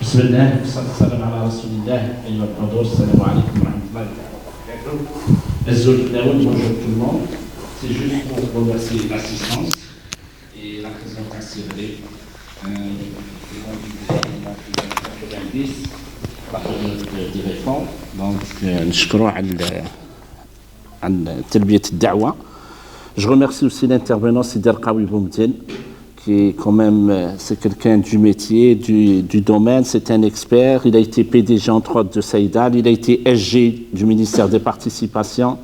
بسم الله والصلاة والسلام على رسول الله أيها الحضور السلام عليكم ورحمة الله وبركاته. Bonjour tout le monde. C'est juste pour remercier l'assistance et la présidente Cyril des réformes. Donc, نشكره على تلبية الدعوة. Je remercie aussi l'intervenant Sidi Arqaoui Boumdine, qui est quand même, c'est quelqu'un du métier, du domaine, c'est un expert. Il a été PDG entre autres de Saïdal, il a été SG du ministère des Participations,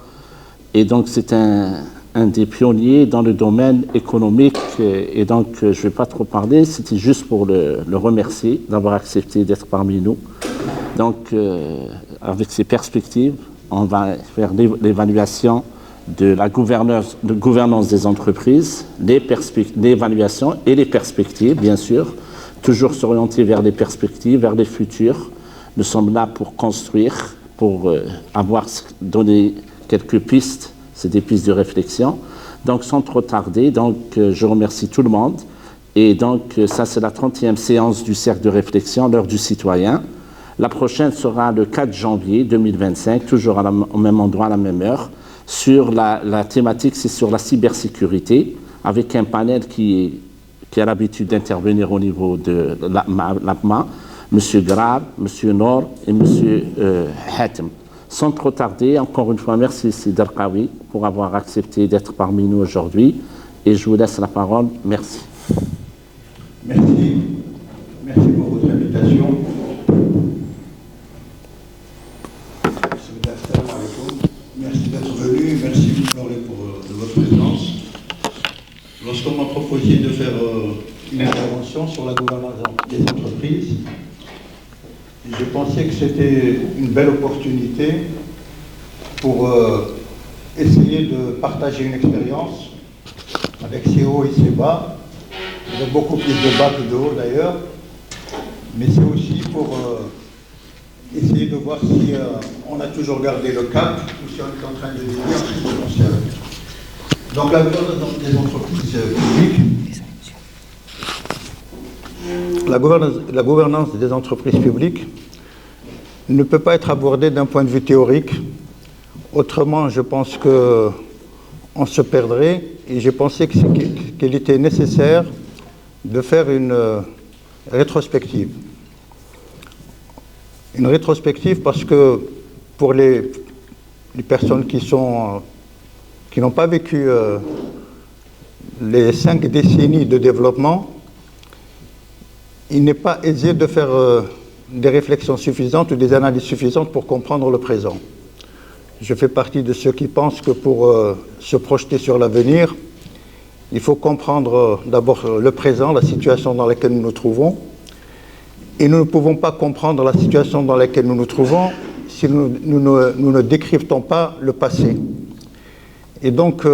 et donc c'est un des pionniers dans le domaine économique. Et donc je ne vais pas trop parler, c'était juste pour le remercier d'avoir accepté d'être parmi nous. Donc avec ces perspectives, on va faire l'évaluation de la gouvernance des entreprises, l'évaluation et les perspectives, bien sûr, toujours s'orienter vers les perspectives, vers les futurs. Nous sommes là pour construire, pour donné quelques pistes, c'est des pistes de réflexion. Donc, sans trop tarder, je remercie tout le monde. Et donc, ça, c'est la 30e séance du cercle de réflexion, l'heure du citoyen. La prochaine sera le 4 janvier 2025, toujours au même endroit, à la même heure. Sur la thématique, c'est sur la cybersécurité, avec un panel qui a l'habitude d'intervenir au niveau de l'APMA, M. Grab, M. Nor et M. Hatem. Sans trop tarder, encore une fois, merci Sidi Arqaoui pour avoir accepté d'être parmi nous aujourd'hui. Et je vous laisse la parole. Merci. Merci. Merci pour votre invitation. Merci d'être venu, merci Floré de votre présence. Lorsqu'on m'a proposé de faire une intervention sur la gouvernance des entreprises, j'ai pensé que c'était une belle opportunité pour essayer de partager une expérience avec ses hauts et ses bas. Il y a beaucoup plus de bas que de hauts d'ailleurs, mais c'est aussi pour essayer de voir si on a toujours gardé le cap ou si on est en train de dévier en ce qui se concerne. Donc la gouvernance des entreprises publiques, la gouvernance des entreprises publiques ne peut pas être abordée d'un point de vue théorique. Autrement, je pense qu'on se perdrait, et j'ai pensé qu'il était nécessaire de faire une rétrospective. Une rétrospective parce que pour les personnes qui n'ont pas vécu les 5 décennies de développement, il n'est pas aisé de faire des réflexions suffisantes ou des analyses suffisantes pour comprendre le présent. Je fais partie de ceux qui pensent que pour se projeter sur l'avenir, il faut comprendre d'abord le présent, la situation dans laquelle nous nous trouvons. Et nous ne pouvons pas comprendre la situation dans laquelle nous nous trouvons si nous ne décryptons pas le passé. Et donc,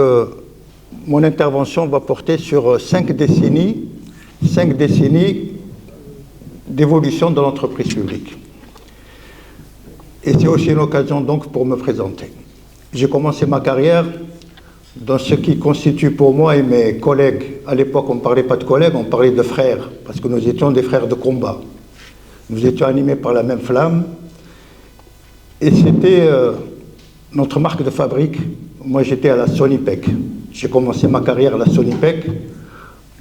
mon intervention va porter sur 5 décennies d'évolution de l'entreprise publique. Et c'est aussi une occasion donc pour me présenter. J'ai commencé ma carrière dans ce qui constitue pour moi et mes collègues, à l'époque on ne parlait pas de collègues, on parlait de frères, parce que nous étions des frères de combat. Nous étions animés par la même flamme et c'était notre marque de fabrique. Moi, j'étais à la Sonipec. J'ai commencé ma carrière à la Sonipec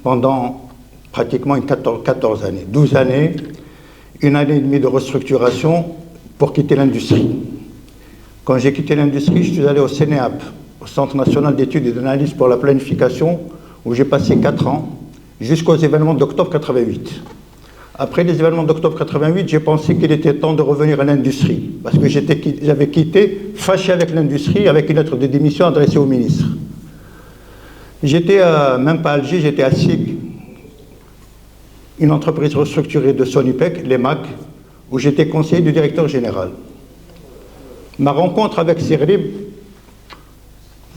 pendant pratiquement 14 années. 12 années, 1 année et demie de restructuration pour quitter l'industrie. Quand j'ai quitté l'industrie, je suis allé au CNEAP, au Centre national d'études et d'analyse pour la planification, où j'ai passé 4 ans, jusqu'aux événements d'octobre 88. Après les événements d'octobre 88, j'ai pensé qu'il était temps de revenir à l'industrie, parce que j'avais quitté, fâché avec l'industrie, avec une lettre de démission adressée au ministre. J'étais même pas à Alger, j'étais à SIG, une entreprise restructurée de Sonipec, l'EMAC, où j'étais conseiller du directeur général. Ma rencontre avec Sirib,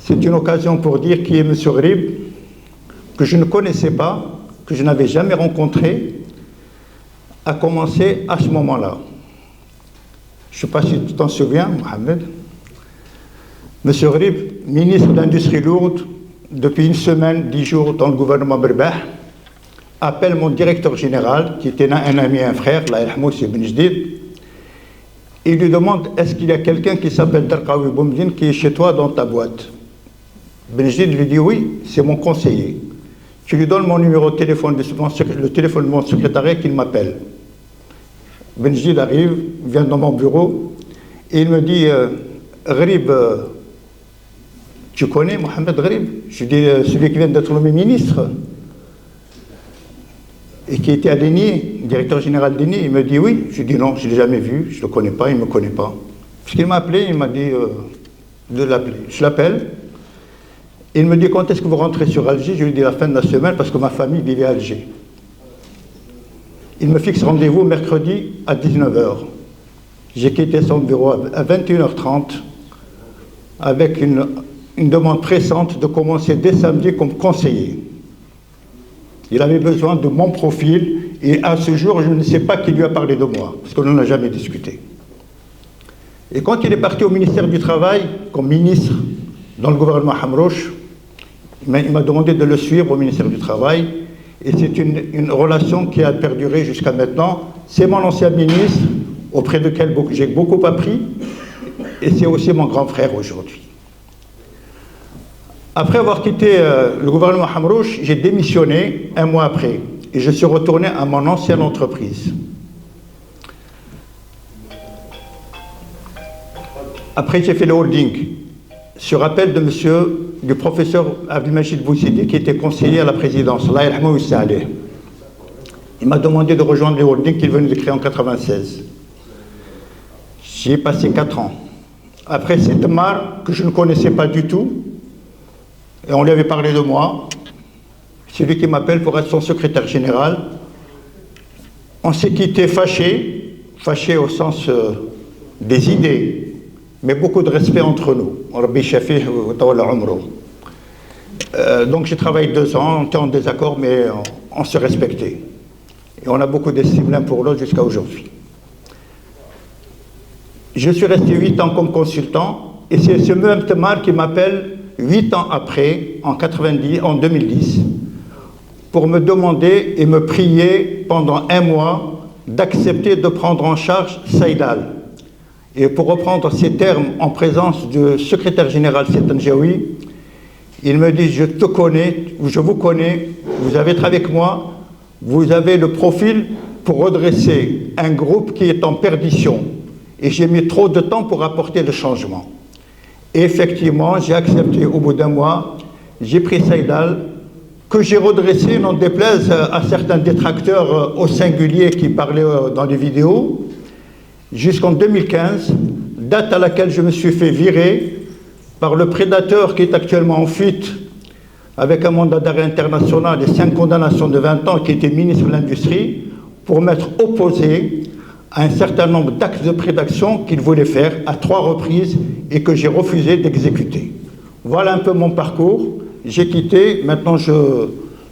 c'est une occasion pour dire qui est M. Rib, que je ne connaissais pas, que je n'avais jamais rencontré, a commencé à ce moment-là. Je ne sais pas si tu t'en souviens, Mohamed. M. Rib, ministre de l'Industrie lourde, depuis 1 semaine, 10 jours dans le gouvernement Berbah, appelle mon directeur général, qui était un ami et un frère, là, c'est Ben Jdid, et il lui demande est-ce qu'il y a quelqu'un qui s'appelle Darqawi Boumdine qui est chez toi dans ta boîte. Ben Jdid lui dit oui, c'est mon conseiller. Tu lui donnes mon numéro de téléphone, le téléphone de mon secrétariat qu'il m'appelle. Ben Jdid arrive, vient dans mon bureau, et il me dit Gharib, tu connais Mohamed Gharib? Je dis celui qui vient d'être nommé ministre et qui était à l'ENI, directeur général d'ENI. Il me dit oui. Je dis non, je ne l'ai jamais vu, je ne le connais pas, il ne me connaît pas. Puisqu'il m'a appelé, il m'a dit de l'appeler. Je l'appelle. Il me dit quand est-ce que vous rentrez sur Alger? Je lui dis la fin de la semaine parce que ma famille vivait à Alger. Il me fixe rendez-vous mercredi à 19h. J'ai quitté son bureau à 21h30 avec une demande pressante de commencer dès samedi comme conseiller. Il avait besoin de mon profil et à ce jour, je ne sais pas qui lui a parlé de moi parce qu'on n'en a jamais discuté. Et quand il est parti au ministère du Travail comme ministre dans le gouvernement Hamrouche, il m'a demandé de le suivre au ministère du Travail et c'est une relation qui a perduré jusqu'à maintenant. C'est mon ancien ministre auprès duquel j'ai beaucoup appris et c'est aussi mon grand frère aujourd'hui. Après avoir quitté le gouvernement Hamrouche, j'ai démissionné un mois après et je suis retourné à mon ancienne entreprise. Après, j'ai fait le holding sur appel du professeur Abdelmajid Bouzidi qui était conseiller à la présidence. Il m'a demandé de rejoindre le holding qu'il venait de créer en 1996. J'y ai passé 4 ans. Après, c'est Tamar, que je ne connaissais pas du tout, et on lui avait parlé de moi. C'est lui qui m'appelle pour être son secrétaire général. On s'est quitté fâchés au sens des idées, mais beaucoup de respect entre nous. Donc j'ai travaillé 2 ans, on était en désaccord, mais on se respectait. Et on a beaucoup d'estime l'un pour l'autre jusqu'à aujourd'hui. Je suis resté 8 ans comme consultant, et c'est ce même Tamar qui m'appelle 8 ans après, en 2010, pour me demander et me prier pendant 1 mois d'accepter de prendre en charge Saïdal. Et pour reprendre ces termes en présence du secrétaire général Setan Jaoui, il me dit je te connais, je vous connais, vous avez été avec moi, vous avez le profil pour redresser un groupe qui est en perdition. Et j'ai mis trop de temps pour apporter le changement. Et effectivement, j'ai accepté au bout d'1 mois, j'ai pris Saïdal, que j'ai redressé, n'en déplaise à certains détracteurs au singulier qui parlaient dans les vidéos, jusqu'en 2015, date à laquelle je me suis fait virer par le prédateur qui est actuellement en fuite avec un mandat d'arrêt international et 5 condamnations de 20 ans, qui était ministre de l'Industrie, pour m'être opposé à un certain nombre d'actes de prédation qu'il voulait faire à 3 reprises et que j'ai refusé d'exécuter. Voilà un peu mon parcours. J'ai quitté, maintenant de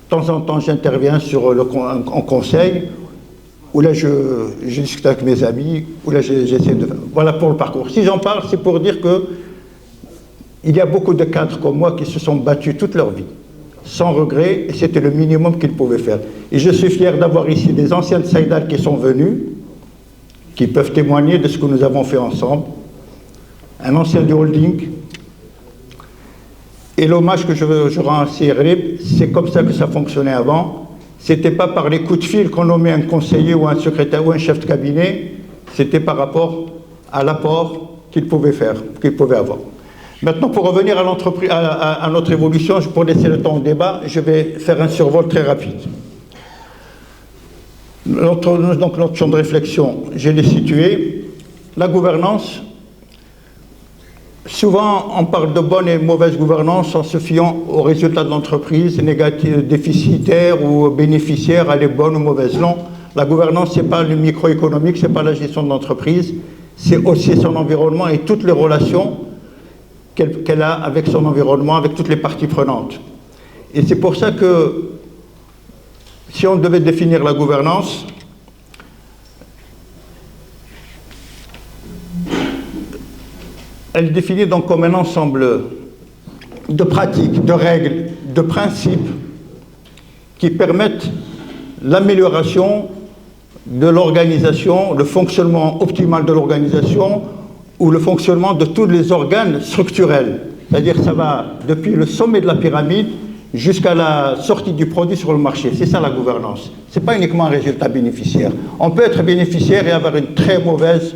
temps en temps j'interviens en conseil, où là je discute avec mes amis, où là j'essaie de... Voilà pour le parcours. Si j'en parle, c'est pour dire que il y a beaucoup de cadres comme moi qui se sont battus toute leur vie, sans regret, et c'était le minimum qu'ils pouvaient faire. Et je suis fier d'avoir ici des anciens de Saïdal qui sont venus, qui peuvent témoigner de ce que nous avons fait ensemble, un ancien du holding, et l'hommage que je rends à Gharib, c'est comme ça que ça fonctionnait avant. C'était pas par les coups de fil qu'on nommait un conseiller ou un secrétaire ou un chef de cabinet, c'était par rapport à l'apport qu'ils pouvaient faire, qu'ils pouvaient avoir. Maintenant, pour revenir à l'entreprise, à notre évolution, pour laisser le temps au débat, je vais faire un survol très rapide. Donc notre champ de réflexion, je l'ai situé. La gouvernance, souvent on parle de bonne et mauvaise gouvernance en se fiant aux résultats de l'entreprise, négative, déficitaire ou bénéficiaire, elle est bonne ou mauvaise. Non, la gouvernance, ce n'est pas le microéconomique, ce n'est pas la gestion de l'entreprise, c'est aussi son environnement et toutes les relations qu'elle a avec son environnement, avec toutes les parties prenantes. Et c'est pour ça que si on devait définir la gouvernance, elle définit donc comme un ensemble de pratiques, de règles, de principes qui permettent l'amélioration de l'organisation, le fonctionnement optimal de l'organisation ou le fonctionnement de tous les organes structurels. C'est-à-dire que ça va depuis le sommet de la pyramide jusqu'à la sortie du produit sur le marché. C'est ça la gouvernance. Ce n'est pas uniquement un résultat bénéficiaire. On peut être bénéficiaire et avoir une très mauvaise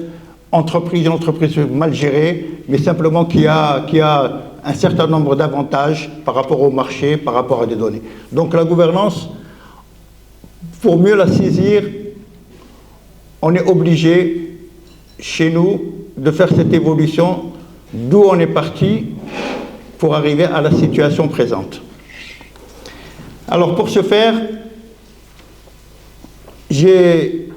entreprise, une entreprise mal gérée, mais simplement qui a un certain nombre d'avantages par rapport au marché, par rapport à des données. Donc la gouvernance, pour mieux la saisir, on est obligé, chez nous, de faire cette évolution d'où on est parti pour arriver à la situation présente. Alors pour ce faire, j'ai